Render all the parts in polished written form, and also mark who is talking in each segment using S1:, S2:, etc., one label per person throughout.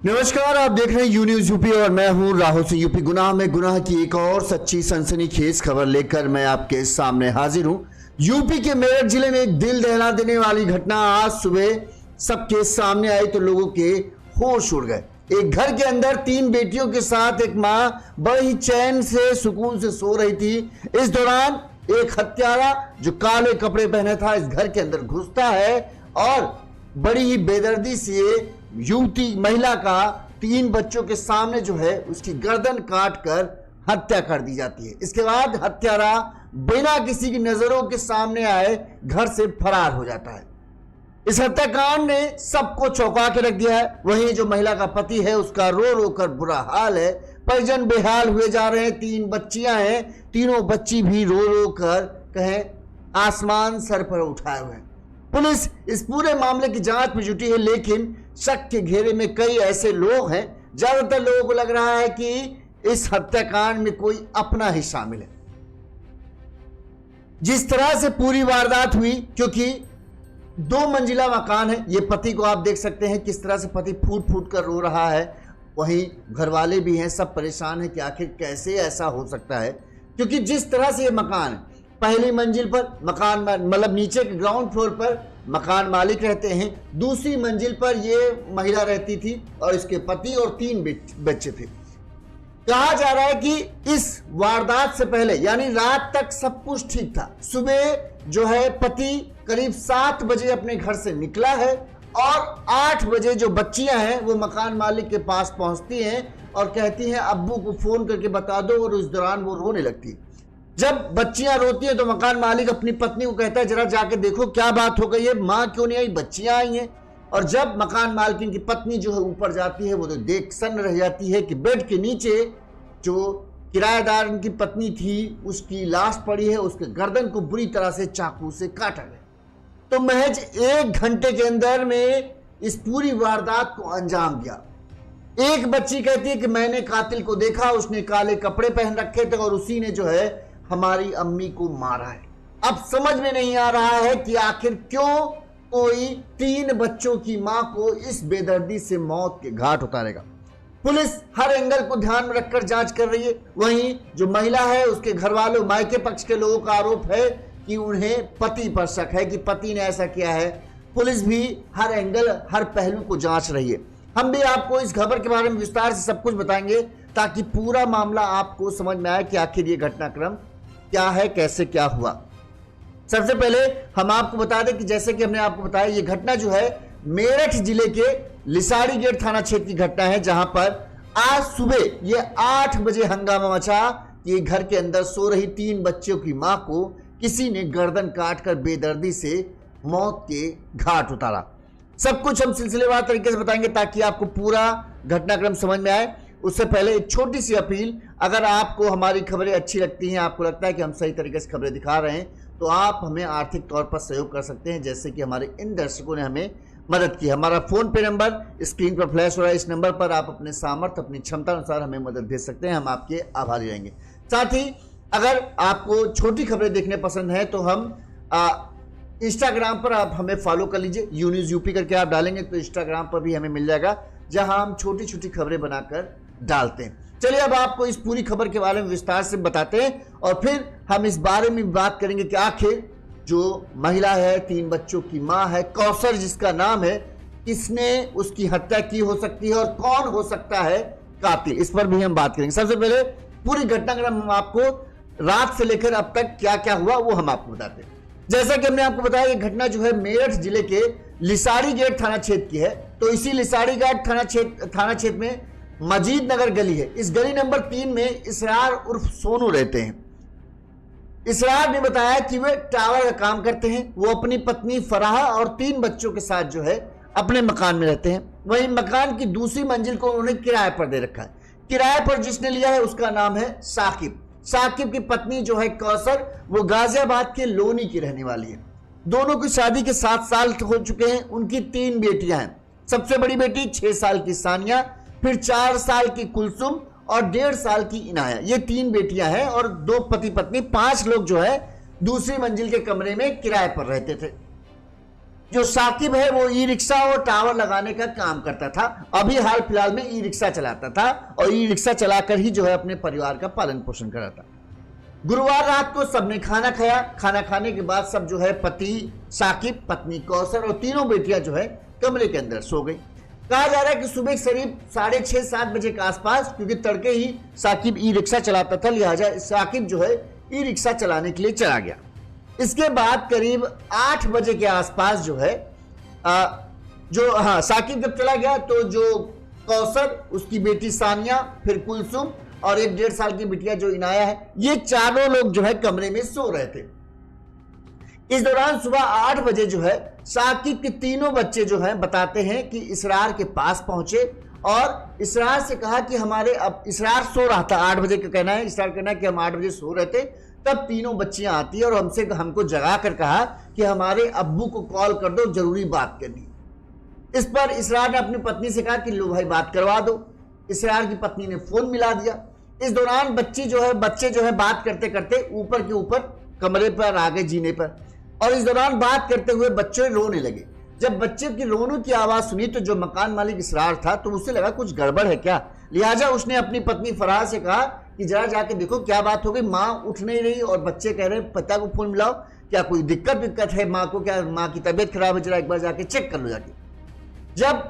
S1: नमस्कार, आप देख रहे हैं यू न्यूज यूपी और मैं हूं राहुल सिंह। यूपी गुनाह में गुनाह की एक और सच्ची सनसनीखेज खबर लेकर मैं आपके सामने हाजिर हूं। यूपी के मेरठ जिले में एक दिल दहला देने वाली घटना आज सुबह सबके सामने आई तो लोगों के होश उड़ गए। एक घर के अंदर 3 बेटियों के साथ एक मां बड़े ही चैन से सुकून से सो रही थी। इस दौरान एक हत्यारा जो काले कपड़े पहने था इस घर के अंदर घुसता है और बड़ी ही बेदर्दी से युवती महिला का 3 बच्चों के सामने जो है उसकी गर्दन काट कर हत्या कर दी जाती है। इसके बाद हत्यारा बिना किसी की नजरों के सामने आए घर से फरार हो जाता है। इस हत्याकांड ने सबको चौंका के रख दिया है। वहीं जो महिला का पति है उसका रो रो कर बुरा हाल है, परिजन बेहाल हुए जा रहे हैं। 3 बच्चियां हैं, तीनों बच्ची भी रो रो कर कहें आसमान सर पर उठाए हुए हैं। पुलिस इस पूरे मामले की जांच में जुटी है, लेकिन शक के घेरे में कई ऐसे लोग हैं, ज्यादातर लोगों को लग रहा है कि इस हत्याकांड में कोई अपना ही शामिल है। जिस तरह से पूरी वारदात हुई, क्योंकि 2 मंजिला मकान है, ये पति को आप देख सकते हैं किस तरह से पति फूट फूट कर रो रहा है। वहीं घर वाले भी हैं, सब परेशान हैं कि आखिर कैसे ऐसा हो सकता है, क्योंकि जिस तरह से ये मकान है, पहली मंजिल पर मकान मतलब नीचे के ग्राउंड फ्लोर पर मकान मालिक रहते हैं, दूसरी मंजिल पर ये महिला रहती थी और इसके पति और 3 बच्चे थे। कहा जा रहा है कि इस वारदात से पहले यानी रात तक सब कुछ ठीक था। सुबह जो है पति करीब 7 बजे अपने घर से निकला है और 8 बजे जो बच्चियां हैं वो मकान मालिक के पास पहुंचती हैं और कहती हैं अब्बू को फोन करके बता दो, और उस दौरान वो रोने लगती है। जब बच्चियां रोती हैं तो मकान मालिक अपनी पत्नी को कहता है जरा जाके देखो क्या बात हो गई है, माँ क्यों नहीं आई, बच्चियां आई हैं। और जब मकान मालकिन की पत्नी जो है ऊपर जाती है वो तो देख सन्न रह जाती है कि बेड के नीचे जो किराएदार की पत्नी थी उसकी लाश पड़ी है, उसके गर्दन को बुरी तरह से चाकू से काटा गया। तो महज 1 घंटे के अंदर में इस पूरी वारदात को अंजाम दिया। एक बच्ची कहती है कि मैंने कातिल को देखा, उसने काले कपड़े पहन रखे थे और उसी ने जो है हमारी अम्मी को मारा है। अब समझ में नहीं आ रहा है कि आखिर क्यों कोई 3 बच्चों की मां को इस बेदर्दी से मौत के घाट उतारेगा। पुलिस हर एंगल को ध्यान में रखकर जांच कर रही है। वहीं जो महिला है उसके घर वालों मायके पक्ष के लोगों का आरोप है कि उन्हें पति पर शक है कि पति ने ऐसा किया है। पुलिस भी हर एंगल हर पहलू को जांच रही है। हम भी आपको इस खबर के बारे में विस्तार से सब कुछ बताएंगे ताकि पूरा मामला आपको समझ में आए कि आखिर ये घटनाक्रम क्या है, कैसे क्या हुआ। सबसे पहले हम आपको बता दें कि जैसे कि हमने आपको बताया ये घटना जो है मेरठ जिले के लिसाड़ी गेट थाना क्षेत्र की घटना है, जहां पर आज सुबह ये 8 बजे हंगामा मचा कि घर के अंदर सो रही 3 बच्चों की मां को किसी ने गर्दन काटकर बेदर्दी से मौत के घाट उतारा। सब कुछ हम सिलसिलेवार तरीके से बताएंगे ताकि आपको पूरा घटनाक्रम समझ में आए। उससे पहले एक छोटी सी अपील, अगर आपको हमारी खबरें अच्छी लगती हैं, आपको लगता है कि हम सही तरीके से खबरें दिखा रहे हैं, तो आप हमें आर्थिक तौर पर सहयोग कर सकते हैं, जैसे कि हमारे इन दर्शकों ने हमें मदद की। हमारा फोन पे नंबर स्क्रीन पर फ्लैश हो रहा है, इस नंबर पर आप अपने सामर्थ्य अपनी क्षमता अनुसार हमें मदद भेज सकते हैं, हम आपके आभारी रहेंगे। साथ ही अगर आपको छोटी खबरें देखने पसंद है तो हम इंस्टाग्राम पर आप हमें फॉलो कर लीजिए, यू न्यूज यूपी करके आप डालेंगे तो इंस्टाग्राम पर भी हमें मिल जाएगा, जहां हम छोटी छोटी खबरें बनाकर डालते हैं। चलिए अब आपको इस पूरी खबर के बारे में विस्तार से बताते हैं और फिर हम इस बारे में बात करेंगे कि आखिर जो महिला है 3 बच्चों की मां है, कौसर जिसका नाम है, किसने उसकी हत्या की हो सकती है और कौन हो सकता है कातिल, इस पर भी हम बात करेंगे। सबसे पहले पूरी घटनाक्रम हम आपको रात से लेकर अब तक क्या क्या हुआ वो हम आपको बताते हैं। जैसा कि हमने आपको बताया ये घटना जो है मेरठ जिले के लिसाड़ी गेट थाना क्षेत्र की है। तो इसी लिसाड़ी गेट थाना क्षेत्र में मजीद नगर गली है। इस गली नंबर 3 में इसरार उर्फ सोनू रहते हैं। इसरार ने बताया कि वे टावर का काम करते हैं। वो अपनी पत्नी फराह और 3 बच्चों के साथ जो है अपने मकान में रहते हैं। वहीं मकान की दूसरी मंजिल को उन्होंने किराए पर दे रखा है। किराए पर जिसने लिया है उसका नाम है साकिब। साकिब की पत्नी जो है कौसर, वो गाजियाबाद के लोनी की रहने वाली है। दोनों की शादी के 7 साल हो चुके हैं। उनकी 3 बेटियां हैं। सबसे बड़ी बेटी 6 साल की सानिया, फिर 4 साल की कुलसुम और 1.5 साल की इनाया। ये 3 बेटियां हैं और 2 पति पत्नी, 5 लोग जो है दूसरी मंजिल के कमरे में किराए पर रहते थे। जो साकिब है वो ई रिक्शा और टावर लगाने का काम करता था। अभी हाल फिलहाल में ई रिक्शा चलाता था और ई रिक्शा चलाकर ही जो है अपने परिवार का पालन पोषण कर रहा था। गुरुवार रात को सबने खाना खाया। खाना खाने के बाद सब जो है पति साकिब, पत्नी कौसर और तीनों बेटियां जो है कमरे के अंदर सो गई। कहा जा रहा है कि सुबह करीब 6:30-7 बजे के आसपास, क्योंकि तड़के ही साकिब ई रिक्शा चलाता था, लिहाजा साकिब जो है ई रिक्शा चलाने के लिए चला गया। इसके बाद करीब 8 बजे के आसपास जो है साकिब जब चला गया तो जो कौसर, उसकी बेटी सानिया, फिर कुलसुम और 1-1.5 साल की बिटिया जो इनाया है, ये चारों लोग जो है कमरे में सो रहे थे। इस दौरान सुबह 8 बजे जो है साकिब के तीनों बच्चे जो हैं बताते हैं कि इसरार के पास पहुंचे और इसरार से कहा कि अब इसरार सो रहा था। 8 बजे का कहना है, इसरार कहना है कि हम 8 बजे सो रहे थे, तब तीनों बच्चियां आती है और हमको जगा कर कहा कि हमारे अब्बू को कॉल कर दो, जरूरी बात करनी। इस पर इसरार ने अपनी पत्नी से कहा कि लो भाई बात करवा दो। इसरार की पत्नी ने फोन मिला दिया। इस दौरान बच्चे जो है बात करते करते ऊपर के ऊपर कमरे पर आ गए, जीने पर, और इस दौरान बात करते हुए बच्चे रोने लगे। जब बच्चे की रोने की आवाज सुनी तो जो मकान मालिक इसरार था तो उसे लगा कुछ गड़बड़ है क्या, लिहाजा उसने अपनी पत्नी फराह से कहा कि जरा जाके देखो क्या बात हो गई। माँ उठ नहीं रही और बच्चे कह रहे पिता को फोन मिलाओ, क्या कोई दिक्कत है माँ को, क्या माँ की तबीयत खराब है, जरा एक बार जाके चेक कर लो जाके। जब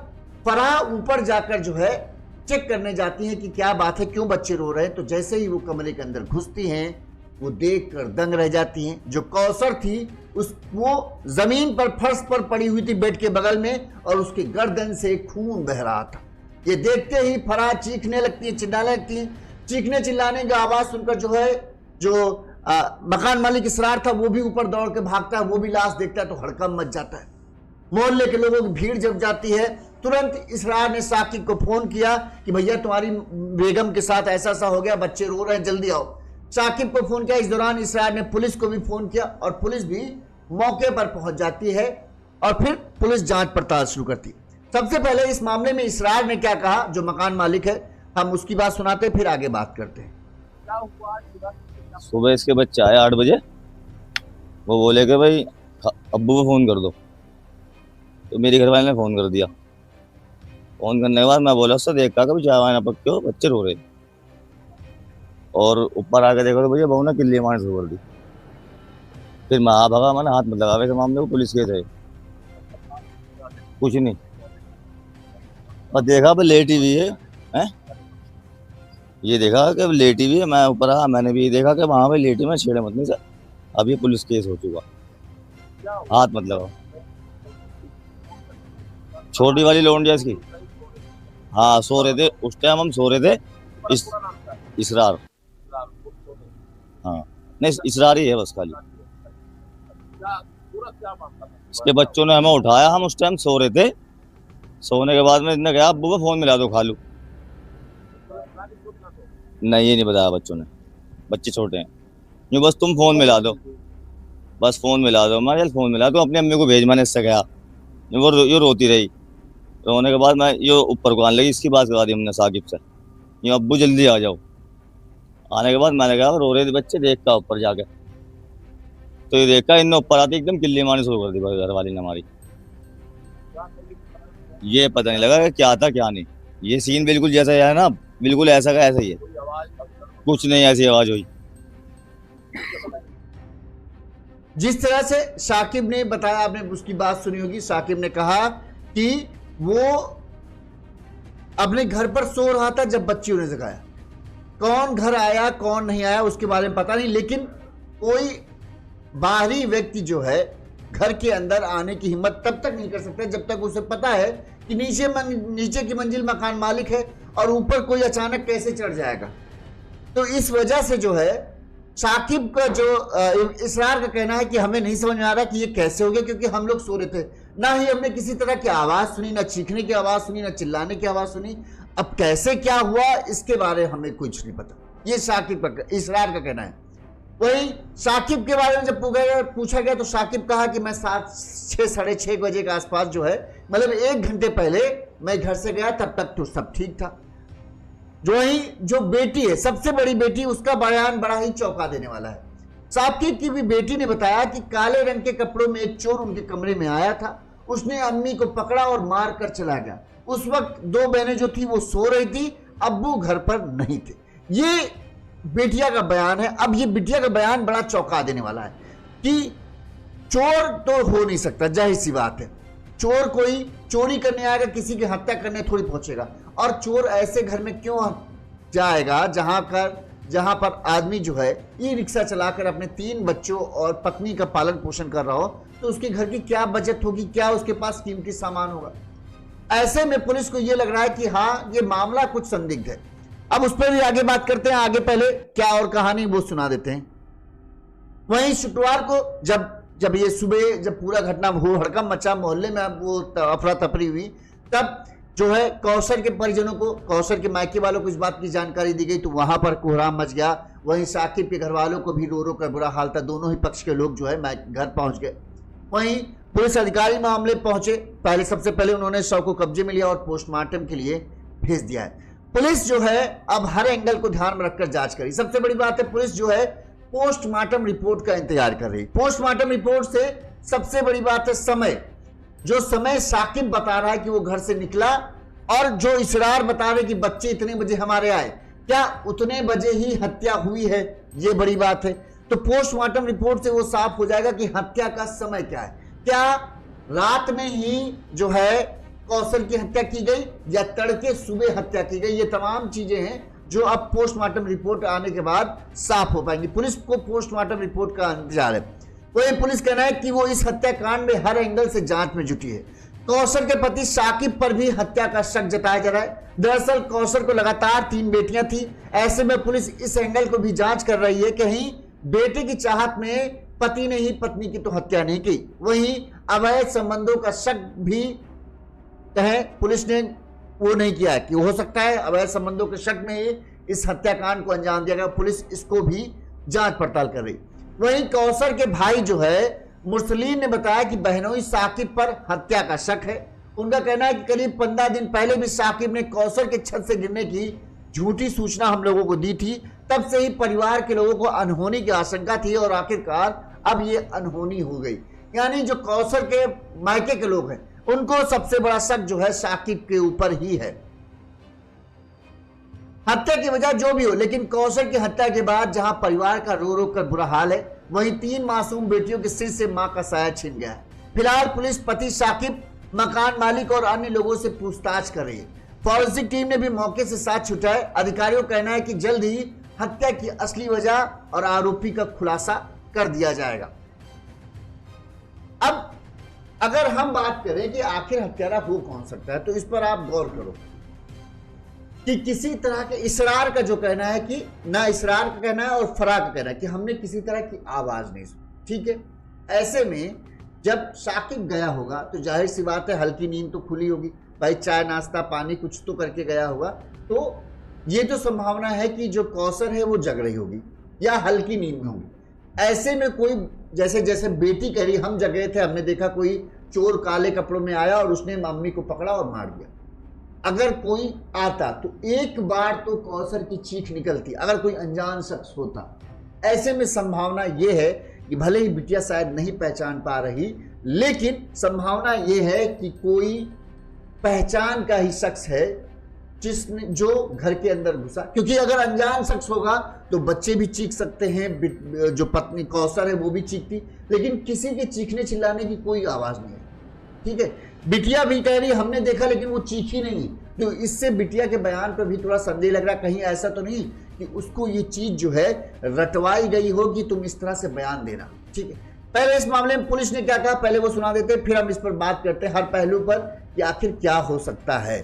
S1: फराह ऊपर जाकर जो है चेक करने जाती हैं कि क्या बात है, क्यों बच्चे रो रहे हैं, तो जैसे ही वो कमरे के अंदर घुसती हैं वो देखकर दंग रह जाती हैं। जो कौसर थी वो जमीन पर, फर्श पर पड़ी हुई थी बेड के बगल में और उसके गर्दन से खून बह रहा था। ये देखते ही फराह चीखने लगती है, चिल्लाने लगती है। चीखने चिल्लाने की आवाज सुनकर जो मकान मालिक इसरार था वो भी ऊपर दौड़ के भागता है, वो भी लाश देखता है तो हड़कंप मच जाता है। मोहल्ले के लोगों की भीड़ जब जाती है, तुरंत इसरार ने साकिब को फोन किया कि भैया तुम्हारी बेगम के साथ ऐसा हो गया, बच्चे रो रहे हैं, जल्दी आओ। साकिब को फोन किया। इस दौरान इसरार ने पुलिस को भी फोन किया और पुलिस भी मौके पर पहुंच जाती है और फिर पुलिस जांच पड़ताल शुरू करती है। सबसे पहले इस मामले में इसरार ने क्या कहा, जो मकान मालिक है, हम उसकी बात सुनाते फिर आगे बात करते हैं।
S2: सुबह इसके बच्चे आए 8 बजे, वो बोले कि भाई अब्बू को फोन कर दो, तो मेरी घरवाली ने फोन कर दिया। फोन करने के बाद मैं बोला उससे, देखा कभी चाय वाय ना पक क्यों बच्चे रो रहे, और ऊपर आके देखो तो भैया बहू ने किल्ली मारना शुरू कर दी। फिर मैं भागा, मैंने हाथ मत लगा, वैसे मामले को पुलिस के थे कुछ नहीं, और देखा भाई लेटी हुई है, ये देखा कि लेटी हुई है। मैं ऊपर आया, मैंने भी देखा कि वहां पे लेटी, में छेड़े मत नहीं सर, अब ये पुलिस केस हो चुका, हाथ मत लगाओ। छोटी वाली लोंडिया इसकी, हाँ सो रहे थे उस टाइम, हम सो रहे थे। इसरार, हाँ नहीं इसरार ही है बस खाली। इसके बच्चों ने हमें उठाया, हम उस टाइम सो रहे थे। सोने के बाद में इन्होंने कहा अब्बू को फोन मिला दो, खालू। नहीं ये नहीं बताया बच्चों ने, बच्चे छोटे हैं। यूँ बस तुम फोन मिला दो, बस फोन मिला दो। मैं फोन मिला दो, अपनी अम्मी को भेज, मैंने इससे कहा। वो रोती रही। रोने के बाद मैं ये ऊपर को आने लगी, इसकी बात करा दी हमने साकिब से, यूँ अब्बू जल्दी आ जाओ। आने के बाद मैंने कहा रो रहे थे बच्चे, देखा ऊपर जाके, तो ये देखा इनने ऊपर आती एकदम किल्ली मारनी शुरू कर दी घर वाली ने हमारी। ये पता नहीं लगा कि क्या था क्या नहीं। ये सीन बिल्कुल जैसा है ना, बिल्कुल ऐसा का ऐसा ही है, कुछ नहीं ऐसी आवाज हुई।
S1: जिस तरह से साकिब ने बताया, आपने उसकी बात सुनी होगी। साकिब ने कहा कि वो अपने घर पर सो रहा था जब बच्चियों ने जगाया। कौन घर आया कौन नहीं आया उसके बारे में पता नहीं, लेकिन कोई बाहरी व्यक्ति जो है घर के अंदर आने की हिम्मत तब तक नहीं कर सकता जब तक उसे पता है कि नीचे की मंजिल मकान मालिक है और ऊपर कोई अचानक कैसे चढ़ जाएगा। तो इस वजह से जो है साकिब का जो इसरार का कहना है कि हमें नहीं समझ में आ रहा कि ये कैसे हो गया, क्योंकि हम लोग सो रहे थे, ना ही हमने किसी तरह की आवाज सुनी, ना चीखने की आवाज सुनी, ना चिल्लाने की आवाज सुनी। अब कैसे क्या हुआ इसके बारे में हमें कुछ नहीं पता, ये साकिब का इसरार का कहना है। वही साकिब के बारे में जब पूछा गया तो साकिब कहा कि मैं 6-6:30 बजे के आसपास जो है, मतलब 1 घंटे पहले मैं घर से गया, तब तक तो सब ठीक था। जो बेटी है, सबसे बड़ी बेटी, उसका बयान बड़ा ही चौंका देने वाला है। साकिब की भी बेटी ने बताया कि काले रंग के कपड़ों में एक चोर उनके कमरे में आया था उसने अम्मी को पकड़ा और मार कर चला गया। उस वक्त दो बहनें जो थी वो सो रही थी, अब्बू घर पर नहीं थे। ये बेटिया का बयान है। अब ये बिटिया का बयान बड़ा चौंका देने वाला है कि चोर तो हो नहीं सकता, जाहिर सी बात है, चोर कोई चोरी करने आएगा, किसी की हत्या करने थोड़ी पहुंचेगा। और चोर ऐसे घर में क्यों जाएगा जहां पर आदमी जो है ई रिक्शा चलाकर अपने 3 बच्चों और पत्नी का पालन पोषण कर रहा हो, तो उसके घर की क्या बचत होगी, क्या उसके पास कीमती सामान होगा। ऐसे में पुलिस को यह लग रहा है कि हाँ, ये मामला कुछ संदिग्ध है। अब उस पर भी आगे बात करते हैं। आगे पहले क्या और कहानी वो सुना देते हैं। वहीं शुक्रवार को जब ये सुबह जब पूरा घटना हो, हड़कंप मचा, मोहल्ले में वो अफरा तफरी हुई, तब जो है कौशल के परिजनों को, कौशल के मायके वालों को इस बात की जानकारी दी गई, तो वहां पर कोहराम मच गया। वहीं साकिब के घर वालों को भी रो रो कर बुरा हाल था। दोनों ही पक्ष के लोग जो है घर पहुंच गए। वहीं पुलिस अधिकारी मामले पहुंचे। सबसे पहले उन्होंने शव को कब्जे में लिया और पोस्टमार्टम के लिए भेज दिया है। पुलिस जो है अब हर एंगल को ध्यान में रखकर जांच करी। सबसे बड़ी बात है, पुलिस जो है पोस्टमार्टम रिपोर्ट का इंतजार कर रही। पोस्टमार्टम रिपोर्ट से सबसे बड़ी बात है समय। जो समय साकिब बता रहा है कि वो घर से निकला, और जो इसरार बता रहे कि बच्चे इतने बजे हमारे आए, क्या उतने बजे ही हत्या हुई है, ये बड़ी बात है। तो पोस्टमार्टम रिपोर्ट से वो साफ हो जाएगा कि हत्या का समय क्या है। क्या रात में ही जो है कौशल की हत्या की गई या तड़के सुबह हत्या की गई, ये तमाम चीजें हैं जो अब पोस्टमार्टम रिपोर्ट आने के बाद साफ हो पाएंगी। पुलिस को पोस्टमार्टम रिपोर्ट का इंतजार है। वही पुलिस कहना है कि वो इस हत्याकांड में हर एंगल से जांच में जुटी है। कौशल के पति साकिब पर भी हत्या का शक जताया जा रहा है। दरअसल कौशल को लगातार 3 बेटियां थी। ऐसे में पुलिस इस एंगल को भी जांच कर रही है, कहीं बेटे की चाहत में पति ने ही पत्नी की तो हत्या नहीं की। वहीं अवैध संबंधों का शक भी कहें पुलिस ने वो नहीं किया कि हो सकता है अवैध संबंधों के शक में ही इस हत्याकांड को अंजाम दिया गया। पुलिस इसको भी जांच पड़ताल कर रही। वहीं कौशल के भाई जो है मुरसलीन ने बताया कि बहनोई साकिब पर हत्या का शक है। उनका कहना है कि करीब 15 दिन पहले भी साकिब ने कौशल के छत से गिरने की झूठी सूचना हम लोगों को दी थी। तब से ही परिवार के लोगों को अनहोनी की आशंका थी और आखिरकार अब ये अनहोनी हो गई। यानी जो कौशल के मायके के लोग हैं उनको सबसे बड़ा शक जो है साकिब के ऊपर ही है। हत्या की वजह जो भी हो, लेकिन कौशल की हत्या के बाद जहां परिवार का रो रो कर बुरा हाल है, वहीं 3 मासूम बेटियों के सिर से मां का साया छिन गया है। फिलहाल पुलिस पति साकिब, मकान मालिक और अन्य लोगों से पूछताछ कर रही है। फॉरेंसिक टीम ने भी मौके से साथ छुटा है। अधिकारियों का कहना है कि जल्द ही हत्या की असली वजह और आरोपी का खुलासा कर दिया जाएगा। अब अगर हम बात करें कि आखिर हत्यारा हो कौन सकता है, तो इस पर आप गौर करो कि किसी तरह के इसरार का जो कहना है कि ना इसरार का कहना है और फरार का कहना है कि हमने किसी तरह की आवाज नहीं सुनी। ठीक है, ऐसे में जब साकिब गया होगा तो जाहिर सी बात है हल्की नींद तो खुली होगी, भाई चाय नाश्ता पानी कुछ तो करके गया होगा, तो ये तो संभावना है कि जो कौशल है वो जग रही होगी या हल्की नींद में होगी। ऐसे में कोई जैसे जैसे बेटी कह रही हम जग गए थे, हमने देखा कोई चोर काले कपड़ों में आया और उसने मम्मी को पकड़ा और मार दिया। अगर कोई आता तो एक बार तो कौशल की चीख निकलती, अगर कोई अनजान शख्स होता। ऐसे में संभावना यह है कि भले ही बिटिया शायद नहीं पहचान पा रही, लेकिन संभावना यह है कि कोई पहचान का ही शख्स है जिसने जो घर के अंदर घुसा। क्योंकि अगर अनजान शख्स होगा तो बच्चे भी चीख सकते हैं, जो पत्नी कौशल है वो भी चीखती, लेकिन किसी के चीखने चिल्लाने की कोई आवाज नहीं है। ठीक है, बिटिया भी कह रही हमने देखा लेकिन वो चीखी नहीं, तो इससे बिटिया के बयान पर भी थोड़ा संदेह लग रहा। कहीं ऐसा तो नहीं कि उसको ये चीज जो है रटवाई गई हो कि तुम इस तरह से बयान देना। ठीक है, पहले इस मामले में पुलिस ने क्या कहा पहले वो सुना देते, फिर हम इस पर बात करते हैं हर पहलू पर कि आखिर क्या हो सकता है।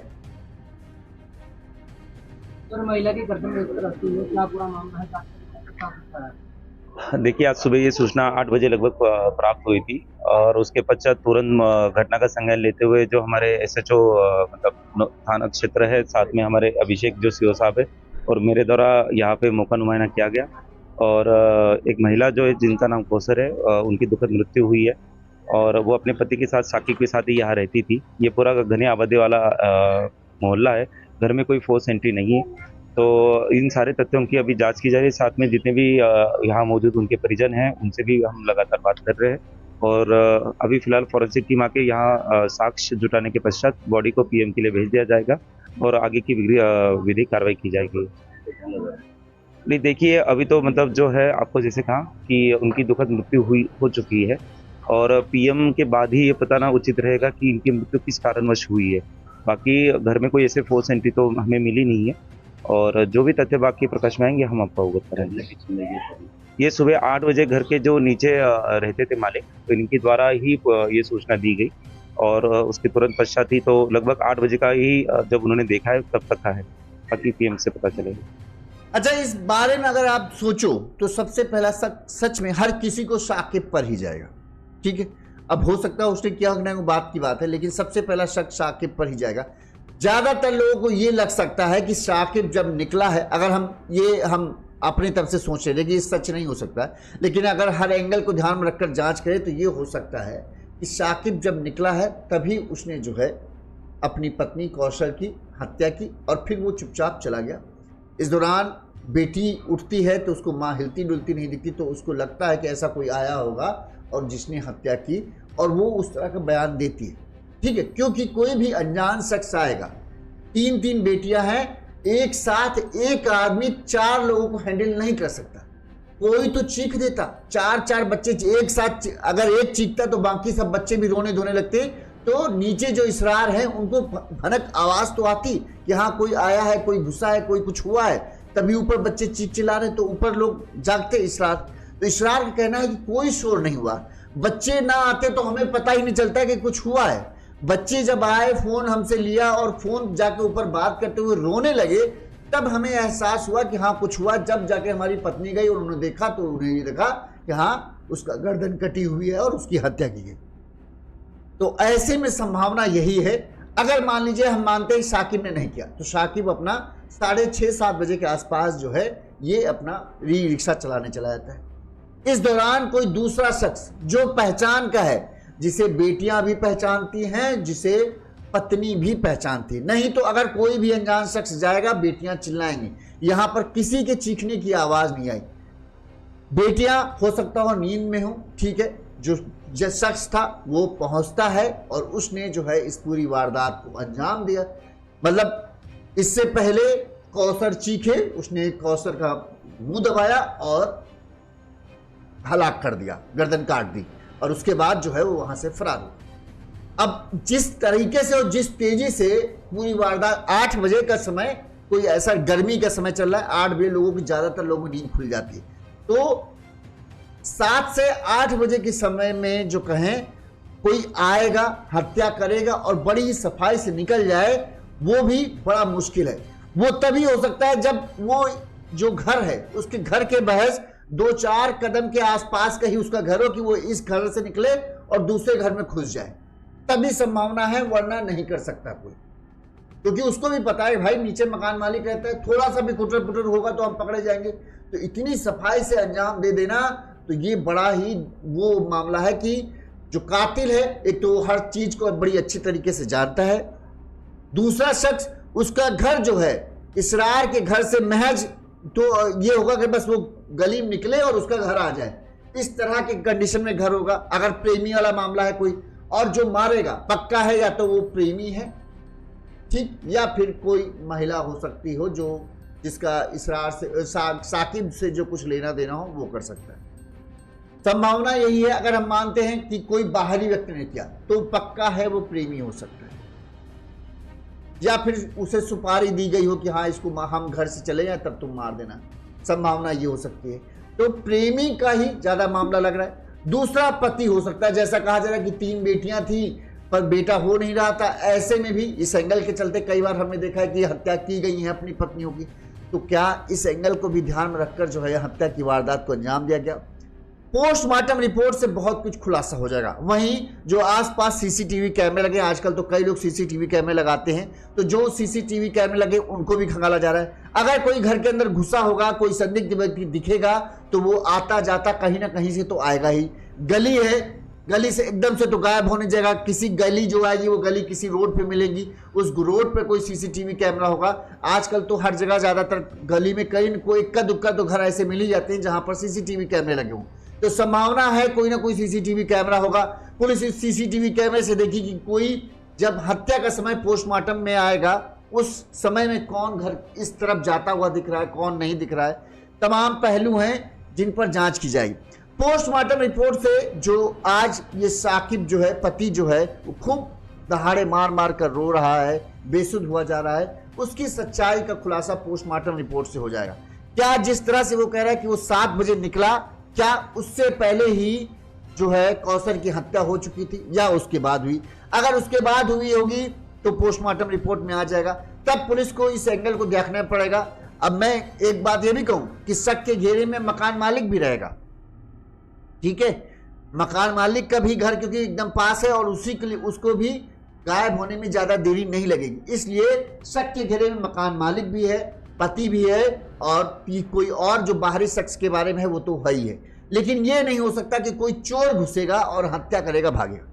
S3: सर, महिला की गर्दन रखते हुए क्या पूरा मामला है?
S4: देखिए, आज सुबह ये सूचना 8 बजे लगभग प्राप्त हुई थी और उसके पश्चात तुरंत घटना का संज्ञान लेते हुए जो हमारे एसएचओ मतलब थाना क्षेत्र है, साथ में हमारे अभिषेक जो सीओ साहब है और मेरे द्वारा यहाँ पे मौका नुमाइना किया गया। और एक महिला जो है जिनका नाम कौसर है, उनकी दुखद मृत्यु हुई है और वो अपने पति के साथ साकिब के साथ ही यहाँ रहती थी। ये पूरा घने आबादी वाला मोहल्ला है, घर में कोई फोर्स एंट्री नहीं है। तो इन सारे तथ्यों की अभी जांच की जा रही है। साथ में जितने भी यहाँ मौजूद उनके परिजन हैं उनसे भी हम लगातार बात कर रहे हैं और अभी फिलहाल फॉरेंसिक टीम आके यहाँ साक्ष्य जुटाने के पश्चात बॉडी को पीएम के लिए भेज दिया जाएगा और आगे की विधिक कार्रवाई की जाएगी। नहीं देखिए, अभी तो मतलब जो है आपको जैसे कहा कि उनकी दुखद मृत्यु हो चुकी है और पीएम के बाद ही ये बताना उचित रहेगा कि इनकी मृत्यु किस कारणवश हुई है। बाकी घर में कोई ऐसे फोर्स एंट्री तो हमें मिली नहीं है और जो भी तथ्य बाकी प्रकाश में आएंगे हम आपको अवगत कराएंगे। ये सुबह 8 बजे घर के जो नीचे रहते थे मालिक, तो इनके द्वारा ही ये सूचना दी गई और उसके तुरंत पश्चात ही तो लगभग 8 बजे का ही जब उन्होंने देखा है तब तक का है, बाकी पीएम से पता चलेगा।
S1: अच्छा, इस बारे में अगर आप सोचो तो सबसे पहला सच में हर किसी को शाकिब पर ही जाएगा। ठीक है, अब हो सकता है उसने किया होना वो बात की बात है, लेकिन सबसे पहला शक शाकिब पर ही जाएगा। ज्यादातर लोगों को ये लग सकता है कि शाकिब जब निकला है, अगर हम अपनी तरफ से सोच रहे हैं कि ये सच नहीं हो सकता है, लेकिन अगर हर एंगल को ध्यान में रखकर जांच करें तो ये हो सकता है कि शाकिब जब निकला है तभी उसने जो है अपनी पत्नी कौशल की हत्या की और फिर वो चुपचाप चला गया। इस दौरान बेटी उठती है तो उसको माँ हिलती डुलती नहीं दिखती, तो उसको लगता है कि ऐसा कोई आया होगा और जिसने हत्या की, और वो उस तरह का बयान देती है। ठीक है, क्योंकि कोई भी अनजान शख्स आएगा, 3 बेटियां हैं, एक साथ एक आदमी 4 लोगों को हैंडल नहीं कर सकता। कोई तो चीख देता, 4 बच्चे एक साथ, अगर एक चीखता तो बाकी सब बच्चे भी रोने धोने लगते, तो नीचे जो इसरार है उनको भनक आवाज तो आती कि हाँ कोई आया है, कोई घुसा है, कोई कुछ हुआ है, तभी ऊपर बच्चे चीख चिल्ला रहे, तो ऊपर लोग जागते इसरार। तो इसरार का कहना है कि कोई शोर नहीं हुआ, बच्चे ना आते तो हमें पता ही नहीं चलता कि कुछ हुआ है। बच्चे जब आए, फोन हमसे लिया और फोन जाके ऊपर बात करते हुए रोने लगे, तब हमें एहसास हुआ कि हाँ कुछ हुआ। जब जाके हमारी पत्नी गई और उन्होंने देखा तो उन्हें ये देखा कि हाँ उसका गर्दन कटी हुई है और उसकी हत्या की गई। तो ऐसे में संभावना यही है, अगर मान लीजिए हम मानते हैं शाकिब ने नहीं किया, तो शाकिब अपना 6:30-7 बजे के आसपास जो है ये अपना रिक्शा चलाने चला जाता है। इस दौरान कोई दूसरा शख्स जो पहचान का है, जिसे बेटियां भी पहचानती हैं, जिसे पत्नी भी पहचानती, नहीं तो अगर कोई भी अनजान शख्स जाएगा बेटियां चिल्लाएंगी। यहां पर किसी के चीखने की आवाज नहीं आई। बेटियां हो सकता हो नींद में हो, ठीक है, जो शख्स था वो पहुंचता है और उसने जो है इस पूरी वारदात को अंजाम दिया। मतलब इससे पहले कौसर चीखे, उसने कौसर का मुंह दबाया और हलाक कर दिया, गर्दन काट दी, और उसके बाद जो है वो वहां से फरार हुआ। अब जिस तरीके से और जिस तेजी से पूरी वारदात, 8 बजे का समय, कोई ऐसा गर्मी का समय चल रहा है, 8 बजे लोगों की, ज्यादातर लोगों की नींद खुल जाती है, तो 7 से 8 बजे के समय में जो कहें कोई आएगा, हत्या करेगा और बड़ी ही सफाई से निकल जाए, वो भी बड़ा मुश्किल है। वो तभी हो सकता है जब वो जो घर है उसके घर के बहस 2-4 कदम के आसपास का ही उसका घर हो, कि वो इस घर से निकले और दूसरे घर में घुस जाए, तभी संभावना है, वरना नहीं कर सकता कोई। क्योंकि उसको भी पता है भाई नीचे मकान मालिक रहता है, थोड़ा सा भी कुटर पुटर होगा तो हम पकड़े जाएंगे। तो इतनी सफाई से अंजाम दे देना, तो ये बड़ा ही वो मामला है कि जो कातिल है, एक तो हर चीज को बड़ी अच्छी तरीके से जानता है, दूसरा शख्स उसका घर जो है इसरार के घर से महज तो ये होगा कि बस वो गली में निकले और उसका घर आ जाए, इस तरह के कंडीशन में घर होगा। अगर प्रेमी वाला मामला है कोई, और जो मारेगा पक्का है या तो वो प्रेमी है, ठीक, या फिर कोई महिला हो सकती हो जो जिसका इसरार से साकिब से जो कुछ लेना देना हो वो कर सकता है। संभावना यही है, अगर हम मानते हैं कि कोई बाहरी व्यक्ति ने किया तो पक्का है वो प्रेमी हो सकता है, या फिर उसे सुपारी दी गई हो कि हाँ इसको हम घर से चले जाए तब तुम मार देना, संभावना ये हो सकती है। तो प्रेमी का ही ज्यादा मामला लग रहा है। दूसरा पति हो सकता है, जैसा कहा जा रहा है कि 3 बेटियां थी पर बेटा हो नहीं रहा था, ऐसे में भी इस एंगल के चलते कई बार हमने देखा है कि हत्या की गई है अपनी पत्नियों की। तो क्या इस एंगल को भी ध्यान में रखकर जो है हत्या की वारदात को अंजाम दिया गया? पोस्टमार्टम रिपोर्ट से बहुत कुछ खुलासा हो जाएगा। वहीं जो आसपास सीसीटीवी कैमरे लगे, आजकल तो कई लोग सीसीटीवी कैमरे लगाते हैं, तो जो सीसीटीवी कैमरे लगे उनको भी खंगाला जा रहा है। अगर कोई घर के अंदर घुसा होगा, कोई संदिग्ध व्यक्ति दिखेगा, तो वो आता जाता कहीं ना कहीं से तो आएगा ही। गली है, गली से एकदम से तो गायब होने जाएगा, किसी गली जो आएगी वो गली किसी रोड पे मिलेगी, उस रोड पे कोई सीसीटीवी कैमरा होगा। आजकल तो हर जगह ज्यादातर गली में कहीं कोई इक्का दुक्का तो घर ऐसे मिल ही जाते हैं जहां पर सीसीटीवी कैमरे लगे हों। तो संभावना है कोई ना कोई सीसीटीवी कैमरा होगा। पुलिस इस सीसीटीवी कैमरे से देखी कि कोई जब हत्या का समय पोस्टमार्टम में आएगा उस समय में कौन घर इस तरफ जाता हुआ दिख रहा है, कौन नहीं दिख रहा है। तमाम पहलू हैं जिन पर जांच की जाएगी। पोस्टमार्टम रिपोर्ट से जो आज ये साकिब जो है, पति जो है, वो खूब दहाड़े मार मार कर रो रहा है, बेसुध हुआ जा रहा है, उसकी सच्चाई का खुलासा पोस्टमार्टम रिपोर्ट से हो जाएगा। क्या जिस तरह से वो कह रहा है कि वो 7 बजे निकला, क्या उससे पहले ही जो है कौसर की हत्या हो चुकी थी या उसके बाद हुई? अगर उसके बाद हुई होगी तो पोस्टमार्टम रिपोर्ट में आ जाएगा। तब पुलिस को इस एंगल को देखना पड़ेगा। अब मैं एक बात ये भी कहूं कि शक के घेरे में मकान मालिक भी रहेगा, ठीक है, मकान मालिक का भी घर क्योंकि एकदम पास है और उसी के लिए उसको भी गायब होने में ज्यादा देरी नहीं लगेगी, इसलिए शक के घेरे में मकान मालिक भी है, पति भी है और कोई और जो बाहरी शख्स के बारे में है वो तो है ही है। लेकिन ये नहीं हो सकता कि कोई चोर घुसेगा और हत्या करेगा, भागेगा।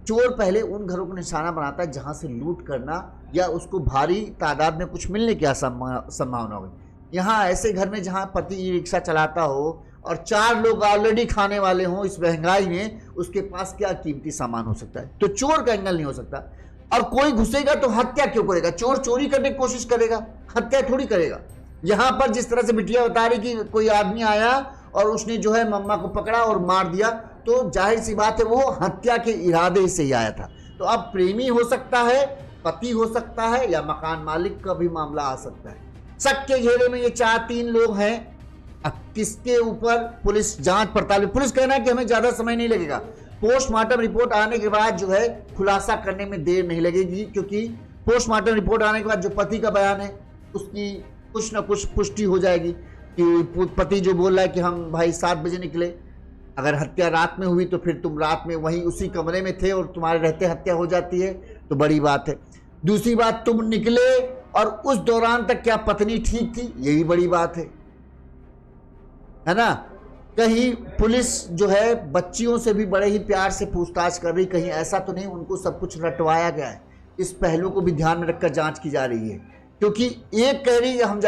S1: चोर पहले उन घरों को निशाना बनाता है जहां से लूट करना या उसको भारी तादाद में कुछ मिलने की संभावना होगी। यहाँ ऐसे घर में जहां पति ई रिक्शा चलाता हो और 4 लोग ऑलरेडी खाने वाले हों इस महंगाई में, उसके पास क्या कीमती सामान हो सकता है? तो चोर का एंगल नहीं हो सकता। और कोई घुसेगा तो हत्या क्यों करेगा? चोर चोरी करने की कोशिश करेगा, हत्या थोड़ी करेगा। यहां पर जिस तरह से बिटिया बता रही कि कोई आदमी आया और उसने जो है मम्मा को पकड़ा और मार दिया, तो जाहिर सी बात है वो हत्या के इरादे से ही आया था। तो अब प्रेमी हो सकता है, पति हो सकता है या मकान मालिक का भी मामला आ सकता है। शक के घेरे में ये 4-3 लोग हैं। अब किसके ऊपर पुलिस जांच पड़ताल, पुलिस कहना है कि हमें ज्यादा समय नहीं लगेगा, पोस्टमार्टम रिपोर्ट आने के बाद जो है खुलासा करने में देर नहीं लगेगी, क्योंकि पोस्टमार्टम रिपोर्ट आने के बाद जो पति का बयान है उसकी कुछ ना कुछ पुष्टि हो जाएगी कि पति जो बोल रहा है कि हम भाई 7 बजे निकले, अगर हत्या रात में हुई तो फिर तुम रात में वहीं उसी कमरे में थे और तुम्हारे रहते हत्या हो जाती है तो बड़ी बात है। दूसरी बात, तुम निकले और उस दौरान तक क्या पत्नी ठीक थी, ये भी बड़ी बात है ना। कहीं पुलिस जो है बच्चियों से भी बड़े ही प्यार से पूछताछ कर रही, कहीं ऐसा तो नहीं उनको सब कुछ रटवाया गया है? इस पहलू को भी ध्यान में रखकर जांच की जा रही है, क्योंकि एक कह रही है हम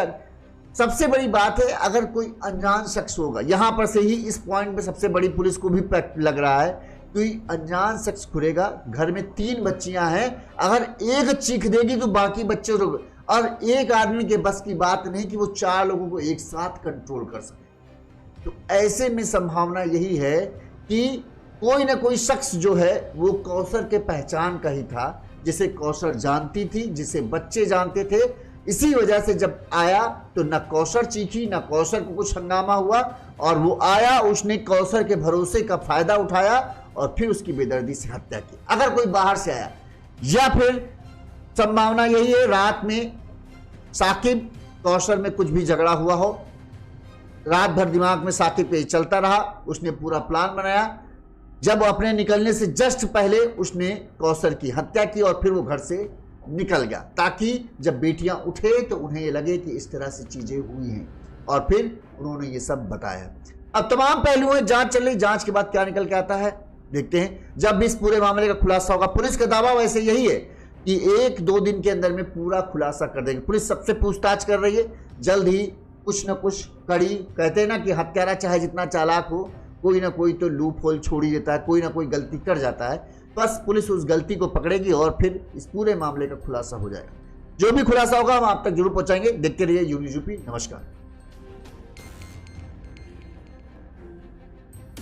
S1: सबसे बड़ी बात है अगर कोई अनजान शख्स होगा, यहां पर से ही इस पॉइंट पे सबसे बड़ी पुलिस को भी लग रहा है, कोई अनजान शख्स खुलेगा, घर में 3 बच्चियां हैं, अगर एक चीख देगी तो बाकी बच्चे रोक, और एक आदमी के बस की बात नहीं कि वो 4 लोगों को एक साथ कंट्रोल कर सके। तो ऐसे में संभावना यही है कि कोई ना कोई शख्स जो है वो कौसर के पहचान का ही था, जिसे कौसर जानती थी, जिसे बच्चे जानते थे। इसी वजह से जब आया तो न कौसर चीखी, न कौसर को कुछ हंगामा हुआ, और वो आया, उसने कौसर के भरोसे का फायदा उठाया और फिर उसकी बेदर्दी से हत्या की। अगर कोई बाहर से आया, या फिर संभावना यही है रात में साकिब कौसर में कुछ भी झगड़ा हुआ हो, रात भर दिमाग में साकिब पे चलता रहा, उसने पूरा प्लान बनाया, जब अपने निकलने से जस्ट पहले उसने कौसर की हत्या की और फिर वो घर से निकल गया, ताकि जब बेटियां उठे तो उन्हें ये लगे कि इस तरह से चीजें हुई हैं, और फिर उन्होंने ये सब बताया। अब तमाम पहलू हैं, जांच चल रही, जांच के बाद क्या निकल के आता है देखते हैं जब इस पूरे मामले का खुलासा होगा। पुलिस का दावा वैसे यही है कि 1-2 दिन के अंदर में पूरा खुलासा कर देंगे। पुलिस सबसे पूछताछ कर रही है, जल्द ही कुछ न कुछ कड़ी, कहते हैं ना कि हत्यारा चाहे जितना चालाक हो, कोई ना कोई तो लूप होल छोड़ ही देता है, कोई ना कोई गलती कर जाता है। बस पुलिस उस गलती को पकड़ेगी और फिर इस पूरे मामले का खुलासा हो जाएगा। जो भी खुलासा होगा हम आप तक जरूर पहुंचाएंगे। देखते रहिए यूनिज़ यूपी। नमस्कार।